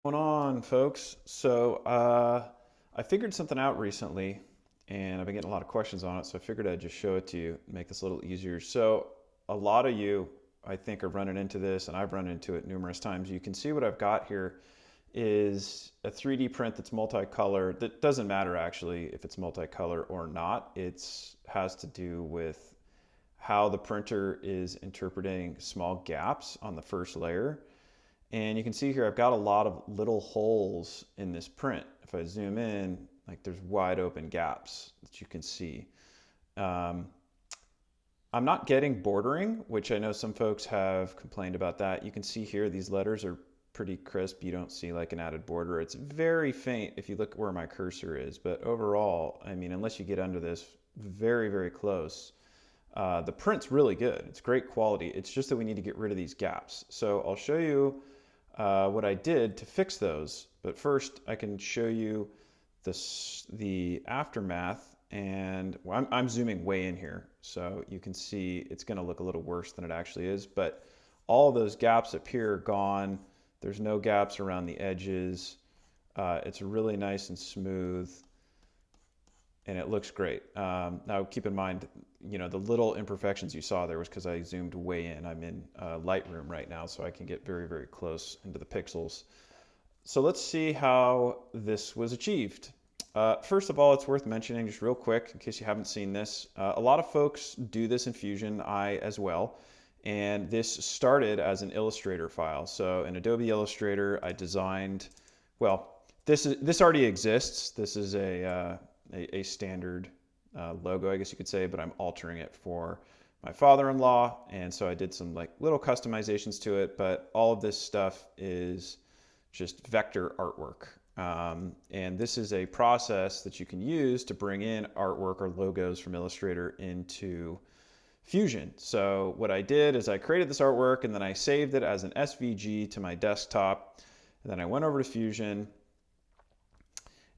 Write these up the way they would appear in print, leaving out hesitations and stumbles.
What's going on, folks? I figured something out recently, and I've been getting a lot of questions on it, so I figured I'd just show it to you, make this a little easier. So a lot of you, I think, are running into this, and I've run into it numerous times. You can see what I've got here is a 3D print that's multicolor. That doesn't matter actually if it's multicolor or not. It has to do with how the printer is interpreting small gaps on the first layer. And you can see here, I've got a lot of little holes in this print. If I zoom in, like there's wide open gaps that you can see. Um, I'm not getting bordering, which I know some folks have complained about that. You can see here, these letters are pretty crisp. You don't see like an added border. It's very faint if you look where my cursor is. But overall, I mean, unless you get under this very, very close, the print's really good. It's great quality. It's just that we need to get rid of these gaps. So I'll show you what I did to fix those. But first, I can show you the aftermath. And well, I'm zooming way in here, so you can see it's going to look a little worse than it actually is. But all those gaps up here are gone. There's no gaps around the edges. It's really nice and smooth, and it looks great. Now, keep in mind, you know, the little imperfections you saw there was because I zoomed way in. I'm in Lightroom right now, so I can get very, very close into the pixels. So let's see how this was achieved. First of all, it's worth mentioning just real quick, in case you haven't seen this, a lot of folks do this in Fusion, I as well, and this started as an Illustrator file. So in Adobe Illustrator, I designed, well, this already exists. This is a standard logo, I guess you could say, but I'm altering it for my father-in-law, and so I did some like little customizations to it, but all of this stuff is just vector artwork. And this is a process that you can use to bring in artwork or logos from Illustrator into Fusion. So what I did is I created this artwork and then I saved it as an SVG to my desktop. And then I went over to Fusion,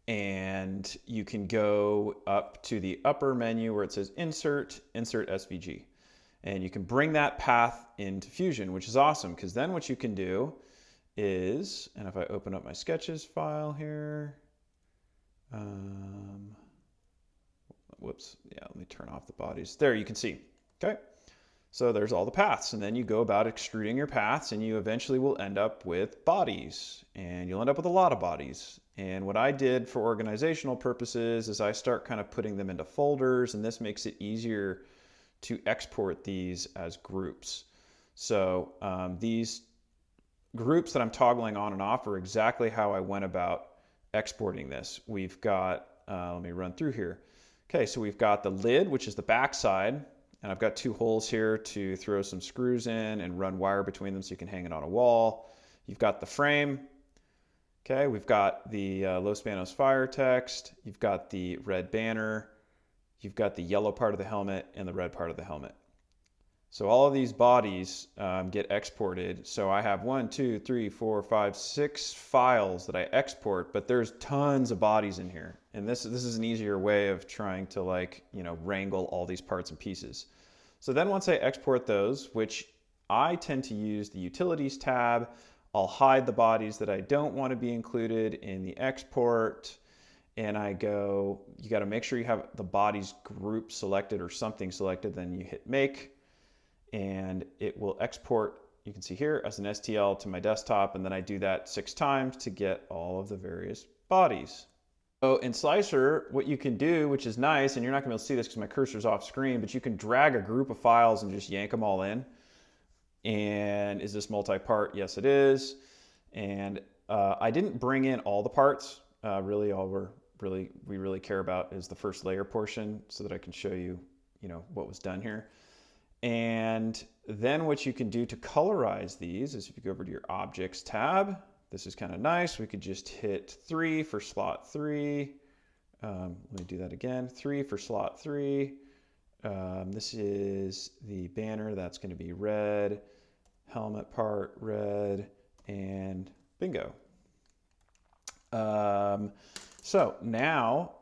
and you can go up to the upper menu where it says Insert, Insert SVG. And you can bring that path into Fusion, which is awesome, because then what you can do is, and if I open up my sketches file here, whoops, yeah, let me turn off the bodies. There, you can see, okay? So there's all the paths, and then you go about extruding your paths, and you eventually will end up with bodies, and you'll end up with a lot of bodies. And what I did for organizational purposes is I start kind of putting them into folders, and this makes it easier to export these as groups. So these groups that I'm toggling on and off are exactly how I went about exporting this. We've got, let me run through here. Okay, so we've got the lid, which is the back side, and I've got two holes here to throw some screws in and run wire between them so you can hang it on a wall. You've got the frame. Okay, we've got the Los Banos fire text. You've got the red banner. You've got the yellow part of the helmet and the red part of the helmet. So all of these bodies get exported. So I have 1, 2, 3, 4, 5, 6 files that I export, but there's tons of bodies in here. And this is an easier way of trying to, like, you know, wrangle all these parts and pieces. So then once I export those, which I tend to use the Utilities tab, I'll hide the bodies that I don't want to be included in the export. And I go, you got to make sure you have the bodies group selected or something selected, then you hit make. And it will export, you can see here, as an STL to my desktop, and then I do that 6 times to get all of the various bodies. So in Slicer, what you can do, which is nice, and you're not going to be able to see this because my cursor's off screen, but you can drag a group of files and just yank them all in. And is this multi-part? Yes, it is. And I didn't bring in all the parts. Really, all we really care about is the first layer portion, so that I can show you, you know, what was done here. And then what you can do to colorize these is if you go over to your Objects tab, this is kind of nice. We could just hit 3 for slot 3. Let me do that again. 3 for slot 3. This is the banner. That's going to be red. Helmet part, red. And bingo. So now,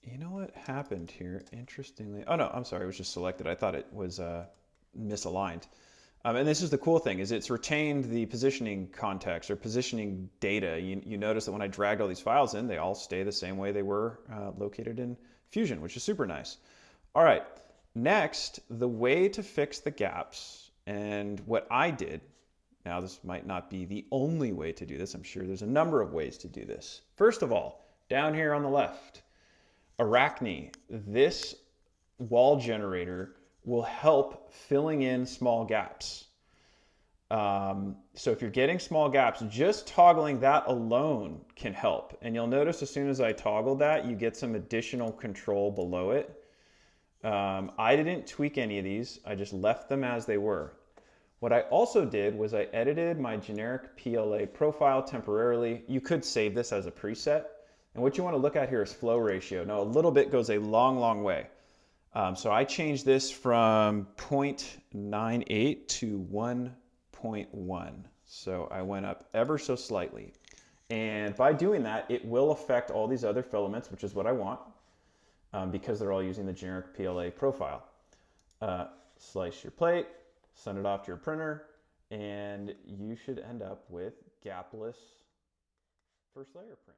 you know what happened here? Interestingly, oh no, I'm sorry, it was just selected. I thought it was misaligned. And this is the cool thing, is it's retained the positioning context or positioning data. You notice that when I dragged all these files in, they all stay the same way they were located in Fusion, which is super nice. All right, next, the way to fix the gaps, and what I did, now this might not be the only way to do this, I'm sure there's a number of ways to do this. First of all, down here on the left, Arachne, this wall generator will help filling in small gaps. So if you're getting small gaps, just toggling that alone can help. And you'll notice as soon as I toggle that, you get some additional control below it. I didn't tweak any of these. I just left them as they were. What I also did was I edited my generic PLA profile temporarily. You could save this as a preset. And what you want to look at here is flow ratio. Now, a little bit goes a long, long way. So I changed this from 0.98 to 1.1. So I went up ever so slightly. And by doing that, it will affect all these other filaments, which is what I want, because they're all using the generic PLA profile. Slice your plate, send it off to your printer, and you should end up with gapless first layer print.